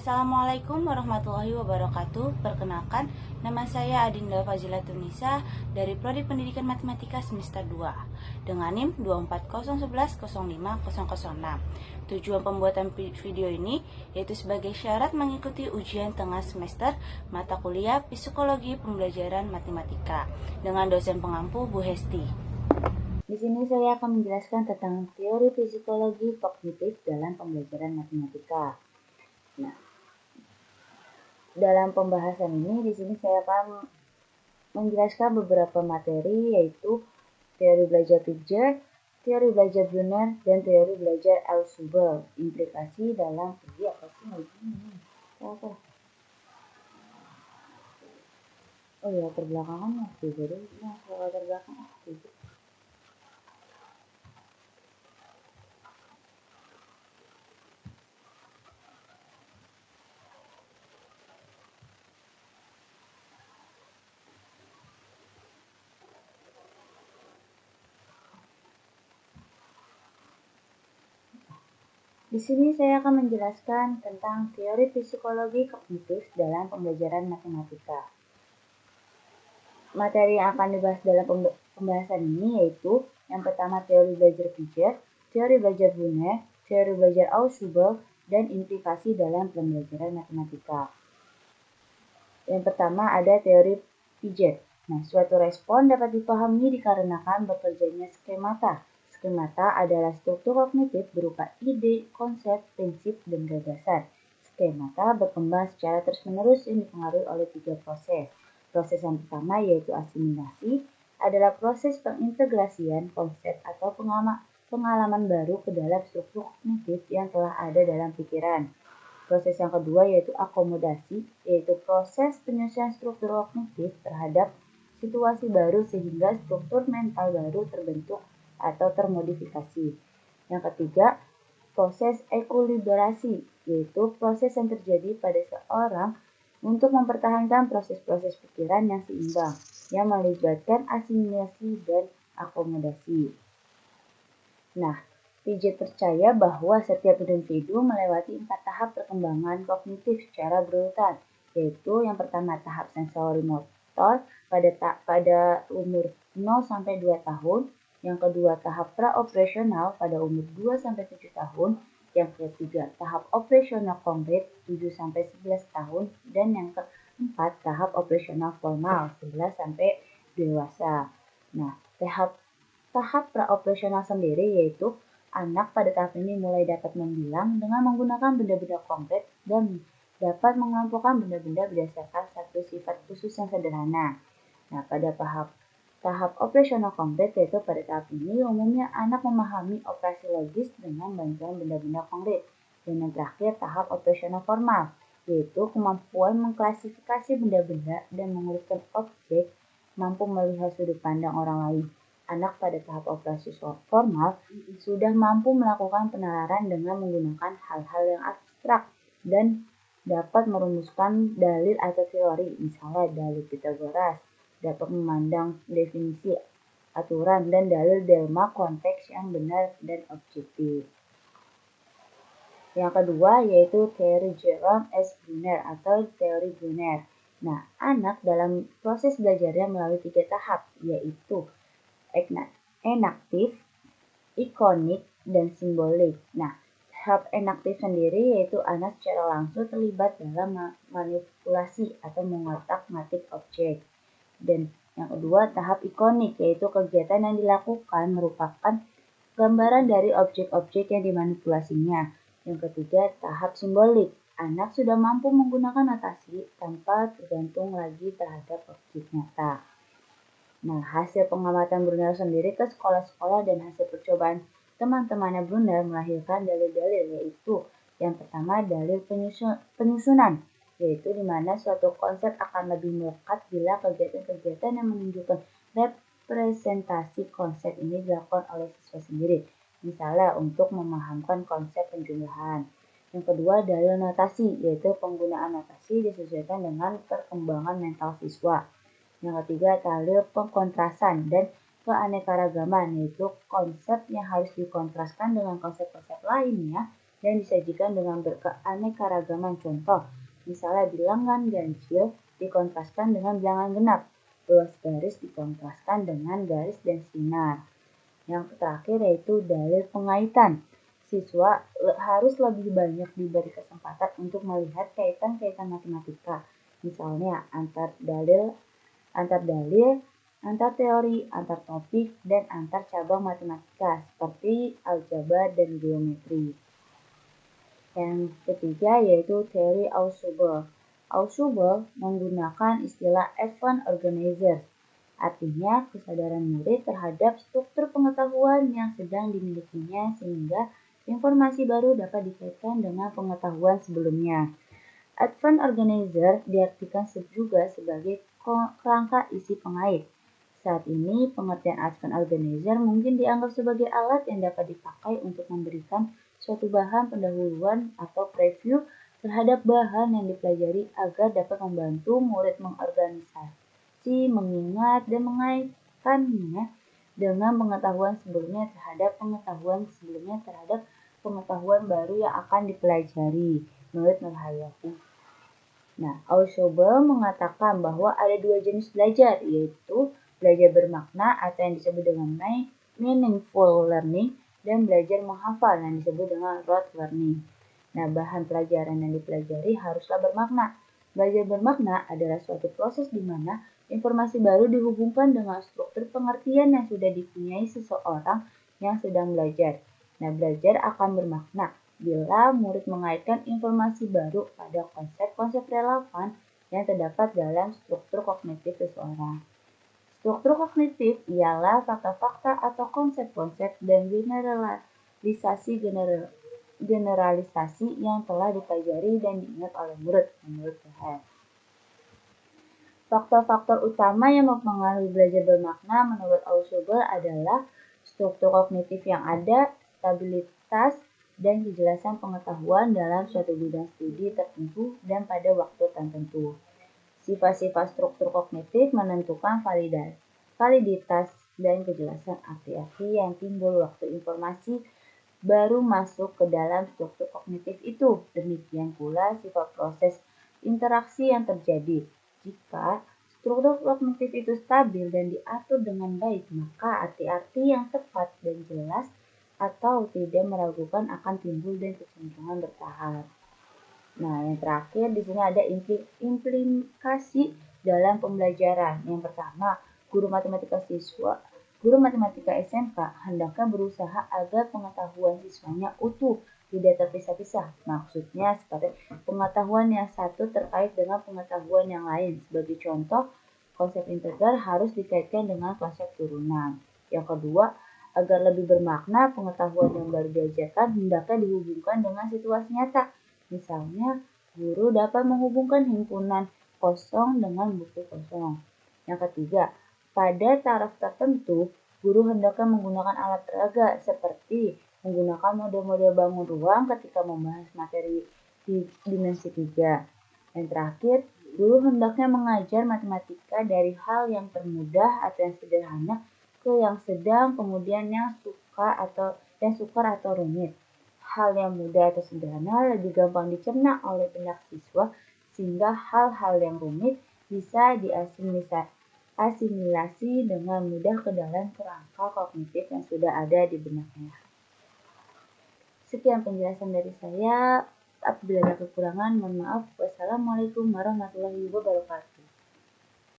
Assalamualaikum warahmatullahi wabarakatuh. Perkenalkan, nama saya Adinda Fazila Tunisa dari Prodi Pendidikan Matematika semester 2 dengan NIM 24011050006. Tujuan pembuatan video ini yaitu sebagai syarat mengikuti ujian tengah semester mata kuliah Psikologi Pembelajaran Matematika dengan dosen pengampu Bu Hesti. Di sini saya akan menjelaskan tentang teori psikologi kognitif dalam pembelajaran matematika. Nah, dalam pembahasan ini, di sini saya akan menjelaskan beberapa materi, yaitu teori belajar Piaget, teori belajar Brunner, dan teori belajar Ausubel. Implikasi dalam apa sih? Apa? Oh ya, terbelakangan waktu jadi, kalau terbelakang gitu. Di sini saya akan menjelaskan tentang teori psikologi kognitif dalam pembelajaran matematika. Materi yang akan dibahas dalam pembahasan ini yaitu yang pertama teori belajar Piaget, teori belajar Brunner, teori belajar Ausubel, dan implikasi dalam pembelajaran matematika. Yang pertama ada teori Piaget. Nah, suatu respon dapat dipahami dikarenakan bekerjanya skemata. Skemata adalah struktur kognitif berupa ide, konsep, prinsip, dan gagasan. Skemata berkembang secara terus-menerus yang dipengaruhi oleh 3 proses. Proses yang pertama yaitu asimilasi adalah proses pengintegrasian konsep atau pengalaman baru ke dalam struktur kognitif yang telah ada dalam pikiran. Proses yang kedua yaitu akomodasi, yaitu proses penyelesaian struktur kognitif terhadap situasi baru sehingga struktur mental baru terbentuk atau termodifikasi. Yang ketiga, proses ekulibrasi, yaitu proses yang terjadi pada seorang untuk mempertahankan proses-proses pikiran yang seimbang, yang melibatkan asimilasi dan akomodasi. Nah, Piaget percaya bahwa setiap individu melewati 4 tahap perkembangan kognitif secara berurutan, yaitu yang pertama tahap sensori motor pada umur 0-2 tahun, yang kedua tahap praoperasional pada umur 2-7 tahun, yang ketiga tahap operasional konkret 7-11 tahun, dan yang keempat tahap operasional formal 11 sampai dewasa. Nah, tahap praoperasional sendiri yaitu anak pada tahap ini mulai dapat membilang dengan menggunakan benda-benda konkret dan dapat mengelompokkan benda-benda berdasarkan satu sifat khusus yang sederhana. Nah, pada tahap operasional konkret yaitu pada tahap ini umumnya anak memahami operasi logis dengan bantuan benda-benda konkret. Dan yang terakhir tahap operasional formal yaitu kemampuan mengklasifikasi benda-benda dan mengurutkan objek, mampu melihat sudut pandang orang lain. Anak pada tahap operasi formal sudah mampu melakukan penalaran dengan menggunakan hal-hal yang abstrak dan dapat merumuskan dalil atau teori, misalnya dalil Pythagoras, dapat memandang definisi, aturan, dan dalil delma konteks yang benar dan objektif. Yang kedua yaitu teori Jerome S. Brunner atau teori Brunner. Nah, anak dalam proses belajarnya melalui 3 tahap, yaitu enaktif, ikonik, dan simbolik. Nah, tahap enaktif sendiri yaitu anak secara langsung terlibat dalam manipulasi atau mengotak-ngatik objek. Dan yang kedua tahap ikonik yaitu kegiatan yang dilakukan merupakan gambaran dari objek-objek yang dimanipulasinya. Yang ketiga tahap simbolik. Anak sudah mampu menggunakan notasi tanpa tergantung lagi terhadap objek nyata. Nah, hasil pengamatan Brunner sendiri ke sekolah-sekolah dan hasil percobaan teman-temannya Brunner melahirkan dalil-dalil, yaitu yang pertama dalil penyusunan, yaitu di mana suatu konsep akan lebih melekat bila kegiatan-kegiatan yang menunjukkan representasi konsep ini dilakukan oleh siswa sendiri, misalnya untuk memahamkan konsep penjumlahan. Yang kedua dalil notasi, yaitu penggunaan notasi disesuaikan dengan perkembangan mental siswa. Yang ketiga dalil pengkontrasan dan keanekaragaman, yaitu konsep yang harus dikontraskan dengan konsep-konsep lainnya dan disajikan dengan berkeanekaragaman contoh. Misalnya bilangan ganjil dikontraskan dengan bilangan genap, luas garis dikontraskan dengan garis dan sinar. Yang terakhir yaitu dalil pengaitan. Siswa harus lebih banyak diberi kesempatan untuk melihat kaitan-kaitan matematika. Misalnya antar dalil, antar teori, antar topik, dan antar cabang matematika seperti aljabar dan geometri. Yang ketiga yaitu teori Ausubel. Ausubel menggunakan istilah event organizer. Artinya, kesadaran murid terhadap struktur pengetahuan yang sedang dimilikinya sehingga informasi baru dapat dikaitkan dengan pengetahuan sebelumnya. Advanced Organizer diartikan juga sebagai kerangka isi pengait. Saat ini, pengertian Advanced Organizer mungkin dianggap sebagai alat yang dapat dipakai untuk memberikan suatu bahan pendahuluan atau preview terhadap bahan yang dipelajari agar dapat membantu murid mengorganisasi, mengingat, dan mengaitkannya dengan pengetahuan sebelumnya terhadap pengetahuan baru yang akan dipelajari. Menurut Nur Hayati. Nah, Ausubel mengatakan bahwa ada dua jenis belajar, yaitu belajar bermakna atau yang disebut dengan meaningful learning dan belajar menghafal yang disebut dengan rote learning. Nah, bahan pelajaran yang dipelajari haruslah bermakna. Belajar bermakna adalah suatu proses di mana informasi baru dihubungkan dengan struktur pengertian yang sudah dipunyai seseorang yang sedang belajar. Nah, belajar akan bermakna bila murid mengaitkan informasi baru pada konsep-konsep relevan yang terdapat dalam struktur kognitif seseorang. Struktur kognitif ialah fakta-fakta atau konsep-konsep dan generalisasi yang telah dipelajari dan diingat oleh murid menurut Cohen. Faktor-faktor utama yang mempengaruhi belajar bermakna menurut Ausubel adalah struktur kognitif yang ada, stabilitas, dan kejelasan pengetahuan dalam suatu bidang studi tertentu dan pada waktu tertentu. Sifat-sifat struktur kognitif menentukan validitas dan kejelasan arti-arti yang timbul waktu informasi baru masuk ke dalam struktur kognitif itu. Demikian pula sifat proses interaksi yang terjadi. Jika struktur kognitif itu stabil dan diatur dengan baik, maka arti-arti yang tepat dan jelas atau tidak meragukan akan timbul dan kecenderungan bertahap. Nah, yang terakhir di sini ada implikasi dalam pembelajaran. Yang pertama, guru matematika SMK hendaknya berusaha agar pengetahuan siswanya utuh, tidak terpisah-pisah. Maksudnya seperti pengetahuan yang satu terkait dengan pengetahuan yang lain. Sebagai contoh, konsep integral harus dikaitkan dengan konsep turunan. Yang kedua, agar lebih bermakna, pengetahuan yang baru diajarkan hendaknya dihubungkan dengan situasi nyata. Misalnya, guru dapat menghubungkan himpunan kosong dengan buku kosong. Yang ketiga, pada taraf tertentu, guru hendaknya menggunakan alat peraga seperti menggunakan model-model bangun ruang ketika membahas materi di dimensi 3. Yang terakhir, guru hendaknya mengajar matematika dari hal yang termudah atau yang sederhana ke yang sedang, kemudian yang sukar atau rumit. Hal yang mudah atau sederhana lebih gampang dicerna oleh benak siswa sehingga hal-hal yang rumit bisa diasimilasi dengan mudah ke dalam kerangka kognitif yang sudah ada di benaknya. Sekian penjelasan dari saya. Apabila ada kekurangan, mohon maaf. Wassalamualaikum warahmatullahi wabarakatuh.